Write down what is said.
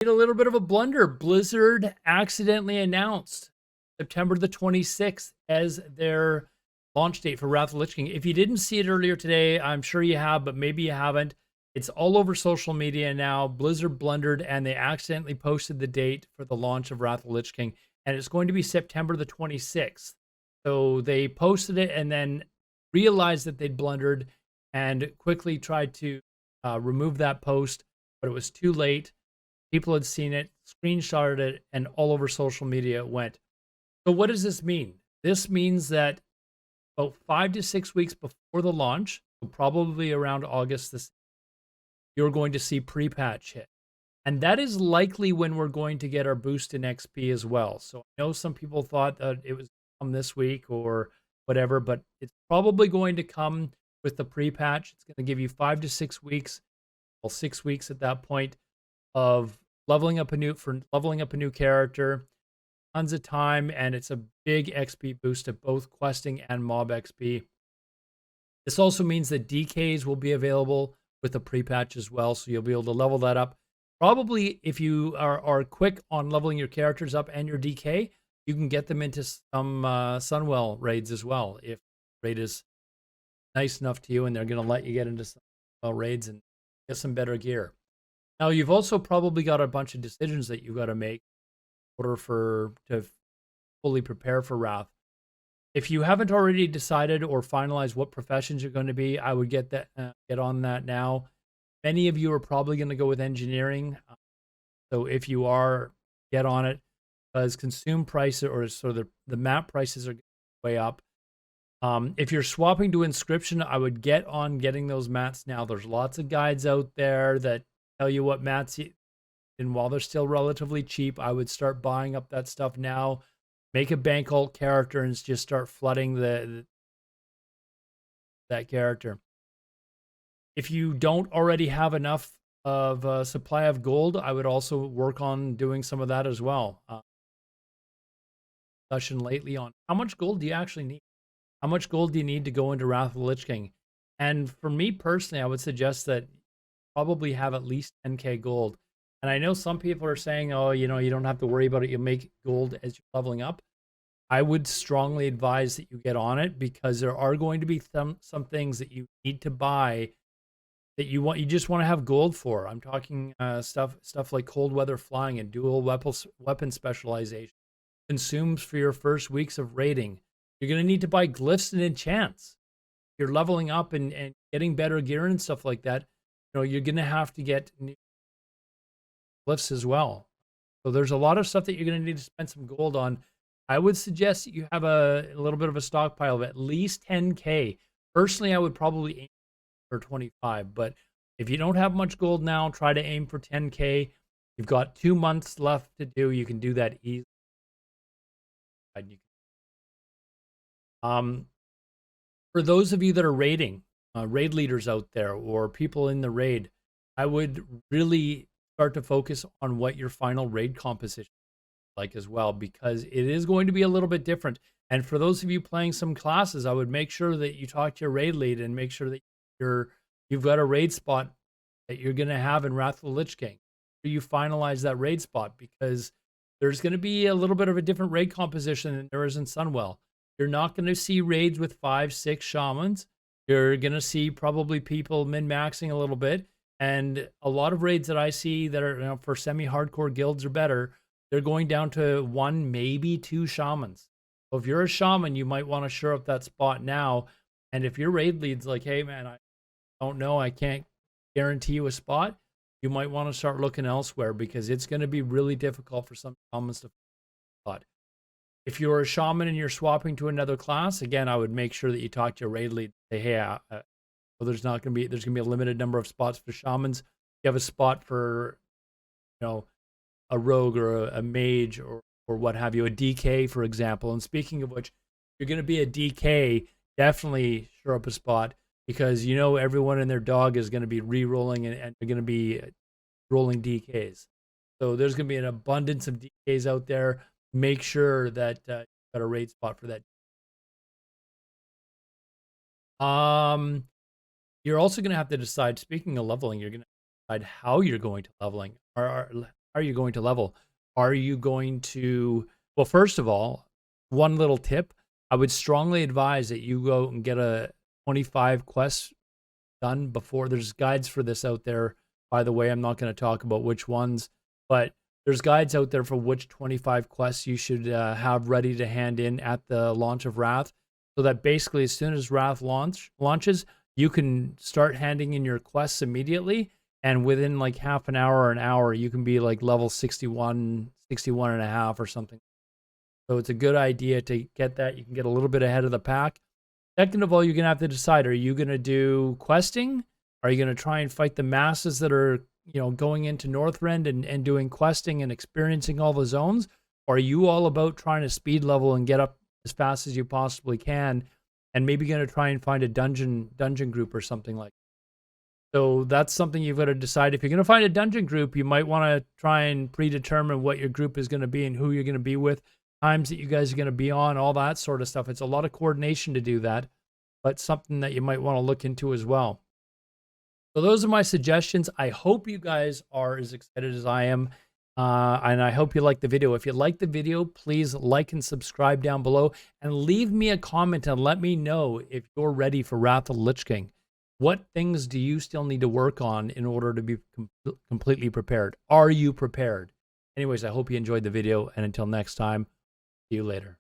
made a little bit of a blunder. Blizzard accidentally announced September the 26th as their launch date for Wrath of the Lich King. If you didn't see it earlier today, I'm sure you have, but maybe you haven't. It's all over social media now. Blizzard blundered and they accidentally posted the date for the launch of Wrath of the Lich King, and it's going to be September the 26th. So they posted it and then realized that they'd blundered and quickly tried to remove that post, but it was too late. People had seen it, screenshotted it, and all over social media it went. So what does this mean? This means that about 5 to 6 weeks before the launch, so probably around August this, you're going to see pre-patch hit. And that is likely when we're going to get our boost in XP as well. So I know some people thought that it was come this week or whatever, but it's probably going to come with the pre-patch. It's going to give you 5 to 6 weeks, well, 6 weeks at that point, of leveling up a new character, tons of time, and it's a big XP boost of both questing and mob XP. This also means that DKs will be available with the pre-patch as well, so you'll be able to level that up. Probably if you are quick on leveling your characters up and your DK, you can get them into some Sunwell raids as well. If the raid is nice enough to you and they're going to let you get into Sunwell raids and get some better gear. Now, you've also probably got a bunch of decisions that you've got to make in order to fully prepare for Wrath. If you haven't already decided or finalized what professions you're going to be, I would get on that now. Many of you are probably going to go with engineering. So if you are, get on it, because consume prices or sort of the map prices are way up. If you're swapping to inscription, I would get on getting those mats now. There's lots of guides out there that tell you what mats and while they're still relatively cheap, I would start buying up that stuff now. Make a bank alt character and just start flooding that character. If you don't already have enough of a supply of gold, I would also work on doing some of that as well. Discussion lately on how much gold do you actually need? How much gold do you need to go into Wrath of the Lich King? And for me personally, I would suggest that you probably have at least 10k gold. And I know some people are saying, oh, you don't have to worry about it. You'll make gold as you're leveling up. I would strongly advise that you get on it, because there are going to be some things that you need to buy that you just want to have gold for. I'm talking stuff like cold weather flying and dual weapon specialization. Consumes for your first weeks of raiding. You're going to need to buy glyphs and enchants. You're leveling up and getting better gear and stuff like that. You're going to have to get new glyphs as well. So there's a lot of stuff that you're going to need to spend some gold on. I would suggest that you have a little bit of a stockpile of at least 10k. Personally, I would probably aim for 25, but if you don't have much gold now, try to aim for 10k. You've got 2 months left to do. You can do that easily. For those of you that are raiding, raid leaders out there or people in the raid, I would really start to focus on what your final raid composition is like as well, because it is going to be a little bit different. And for those of you playing some classes, I would make sure that you talk to your raid lead and make sure that you've got a raid spot that you're going to have in Wrath of the Lich King. You finalize that raid spot, because there's going to be a little bit of a different raid composition than there is in Sunwell. You're not going to see raids with 5, 6 shamans. You're going to see probably people min-maxing a little bit. And a lot of raids that I see that are for semi-hardcore guilds or better, they're going down to 1, maybe 2 shamans. So if you're a shaman, you might want to shore up that spot now. And if your raid lead's like, hey man, I don't know, I can't guarantee you a spot, you might want to start looking elsewhere, because it's going to be really difficult for some shamans to find a spot. If you're a shaman and you're swapping to another class, again, I would make sure that you talk to your raid lead. Say, hey, there's going to be a limited number of spots for shamans. You have a spot for, a rogue or a mage or what have you, a DK, for example. And speaking of which, if you're going to be a DK, definitely shore up a spot, because everyone and their dog is going to be re-rolling and they're going to be rolling DKs. So there's going to be an abundance of DKs out there. Make sure that you've got a raid spot for that. You're also going to have to decide, speaking of leveling, you're going to decide how you're going to leveling. How are you going to level? Are you going to, well, first of all, one little tip, I would strongly advise that you go and get a 25 quests done before. There's guides for this out there. By the way, I'm not going to talk about which ones, but there's guides out there for which 25 quests you should have ready to hand in at the launch of Wrath, so that basically as soon as Wrath launches, you can start handing in your quests immediately, and within like half an hour or an hour, you can be like level 61, 61 and a half or something. So it's a good idea to get that. You can get a little bit ahead of the pack. Second of all, you're going to have to decide, are you going to do questing? Are you going to try and fight the masses that are, going into Northrend and doing questing and experiencing all the zones? Or are you all about trying to speed level and get up as fast as you possibly can, and maybe going to try and find a dungeon group or something like that? So that's something you've got to decide. If you're going to find a dungeon group, you might want to try and predetermine what your group is going to be and who you're going to be with, times that you guys are going to be on, all that sort of stuff. It's a lot of coordination to do that, but something that you might want to look into as well. So those are my suggestions. I hope you guys are as excited as I am, and I hope you like the video. If you like the video, please like and subscribe down below, and leave me a comment and let me know if you're ready for Wrath of the Lich King. What things do you still need to work on in order to be completely prepared? Are you prepared? Anyways, I hope you enjoyed the video, and until next time, see you later.